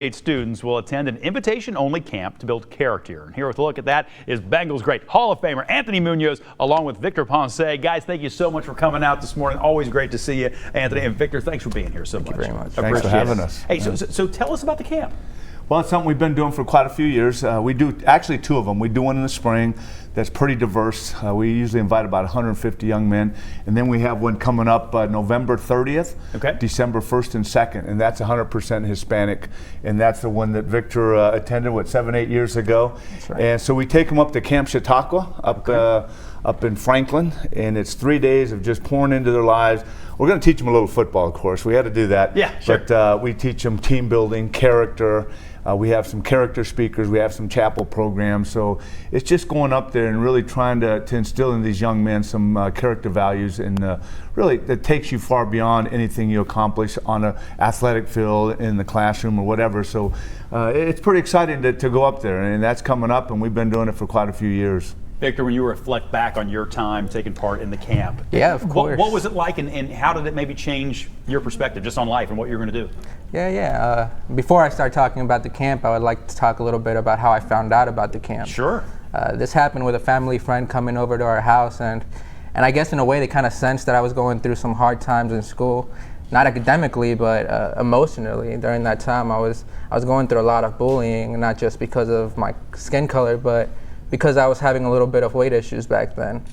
Students will attend an invitation-only camp to build character. And here with a look at that is Bengals great Hall of Famer Anthony Munoz along with Victor Ponce. Guys, thank you so much for coming out this morning. Always great to see you, Anthony. And Victor, thanks for being here so much. Thank you very much. Thanks for having us. Hey, so tell us about the camp. Well, it's something we've been doing for quite a few years. We do actually two of them. We do one in the spring that's pretty diverse. We usually invite about 150 young men. And then we have one coming up November 30th, December 1st and 2nd. And that's 100% Hispanic. And that's the one that Victor attended, 7-8 years ago. That's right. And so we take them up to Camp Chautauqua up in Franklin. And it's 3 days of just pouring into their lives. We're going to teach them a little football, of course. We had to do that. Yeah, sure. But we teach them team building, character. We have some character speakers. We have some chapel programs. So it's just going up there and really trying to instill in these young men some character values, and really that takes you far beyond anything you accomplish on an athletic field, in the classroom, or whatever. So it's pretty exciting to go up there, and that's coming up, and we've been doing it for quite a few years. Victor, when you reflect back on your time taking part in the camp, yeah, of course. What was it like, and how did it maybe change your perspective just on life and what you're going to do? Yeah. Before I start talking about the camp, I would like to talk a little bit about how I found out about the camp. Sure. This happened with a family friend coming over to our house, and I guess in a way they kind of sensed that I was going through some hard times in school. Not academically, but emotionally. During that time, I was going through a lot of bullying, not just because of my skin color, but because I was having a little bit of weight issues back then.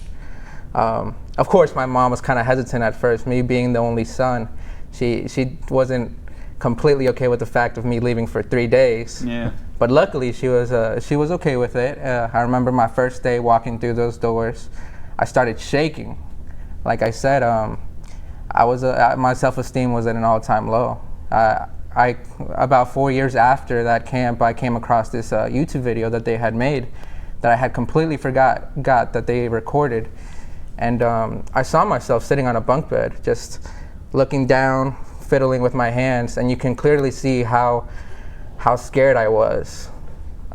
Of course, my mom was kind of hesitant at first. Me being the only son, she wasn't completely okay with the fact of me leaving for 3 days. Yeah. But luckily, she was okay with it. I remember my first day walking through those doors, I started shaking. Like I said, my self-esteem was at an all-time low. About 4 years after that camp, I came across this YouTube video that they had made that I had completely forgot that they recorded. And I saw myself sitting on a bunk bed, just looking down, fiddling with my hands, and you can clearly see how scared I was.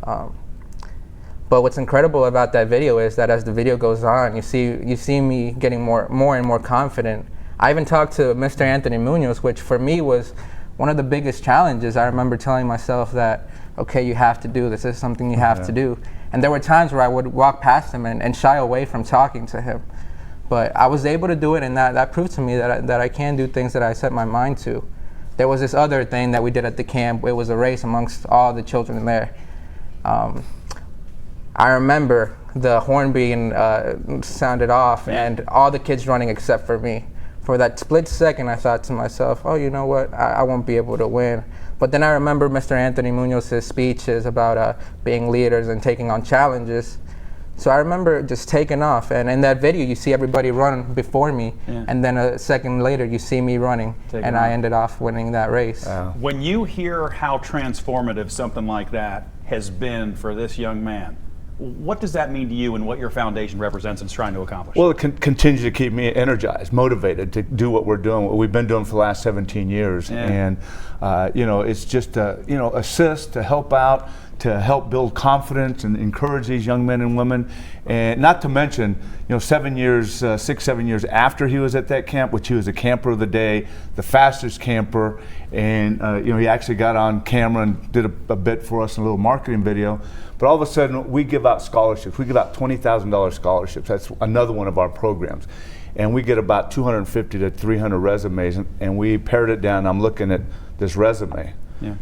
But what's incredible about that video is that as the video goes on, you see me getting more and more confident. I even talked to Mr. Anthony Munoz, which for me was one of the biggest challenges. I remember telling myself that, okay, you have to do this. This is something you have to do. And there were times where I would walk past him and shy away from talking to him. But I was able to do it, and that proved to me that I can do things that I set my mind to. There was this other thing that we did at the camp. It was a race amongst all the children there. I remember the horn being sounded off, and all the kids running except for me. For that split second, I thought to myself, oh, you know what, I won't be able to win. But then I remember Mr. Anthony Munoz's speeches about being leaders and taking on challenges. So I remember just taking off. And in that video, you see everybody run before me. Yeah. And then a second later, you see me running. And I ended off winning that race. Wow. When you hear how transformative something like that has been for this young man, what does that mean to you and what your foundation represents and is trying to accomplish? Well, it continues to keep me energized, motivated to do what we're doing, what we've been doing for the last 17 years. Yeah. And, it's just assist, to help out, to help build confidence and encourage these young men and women. And not to mention, 7 years, 6-7 years after he was at that camp, which he was a camper of the day, the fastest camper. And, he actually got on camera and did a bit for us in a little marketing video. But all of a sudden, we give out scholarships. We give out $20,000 scholarships. That's another one of our programs. And we get about 250 to 300 resumes, and we pared it down. I'm looking at this resume,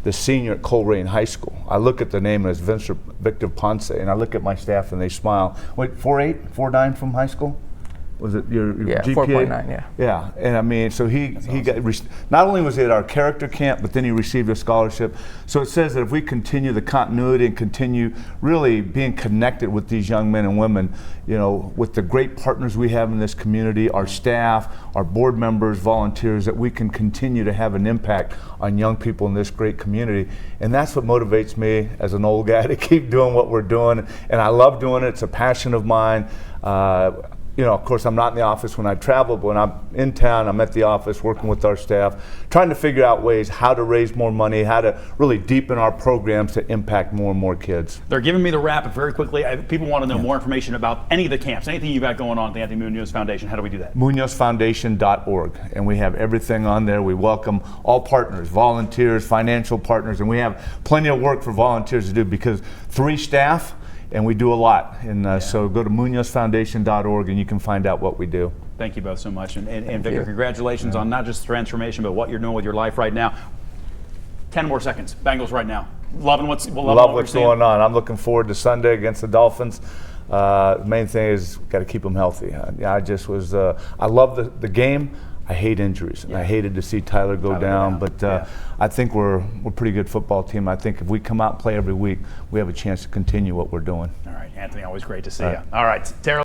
the senior at Coleraine High School. I look at the name as Victor Ponce, and I look at my staff, and they smile. Wait, 4.8, 4.9 from high school? Was it your GPA? 4.9, yeah. Yeah, and I mean, so he got, not only was he at our character camp, but then he received a scholarship. So it says that if we continue the continuity and continue really being connected with these young men and women, with the great partners we have in this community, our staff, our board members, volunteers, that we can continue to have an impact on young people in this great community. And that's what motivates me as an old guy to keep doing what we're doing. And I love doing it. It's a passion of mine. you know, of course, I'm not in the office when I travel, but when I'm in town, I'm at the office working with our staff, trying to figure out ways how to raise more money, how to really deepen our programs to impact more and more kids. They're giving me the wrap, but very quickly, people want to know more information about any of the camps, anything you've got going on at the Anthony Munoz Foundation. How do we do that? MunozFoundation.org, and we have everything on there. We welcome all partners, volunteers, financial partners, and we have plenty of work for volunteers to do because 3 staff, and we do a lot. And so go to MunozFoundation.org and you can find out what we do. Thank you both so much. And Victor, congratulations on not just transformation, but what you're doing with your life right now. 10 more seconds. Bengals right now. Loving what's going on. I'm looking forward to Sunday against the Dolphins. The main thing is got to keep them healthy. I just was. I love the game. I hate injuries, and I hated to see Tyler go down. But I think we're a pretty good football team. I think if we come out and play every week, we have a chance to continue what we're doing. All right, Anthony, always great to see you. All right, Tara.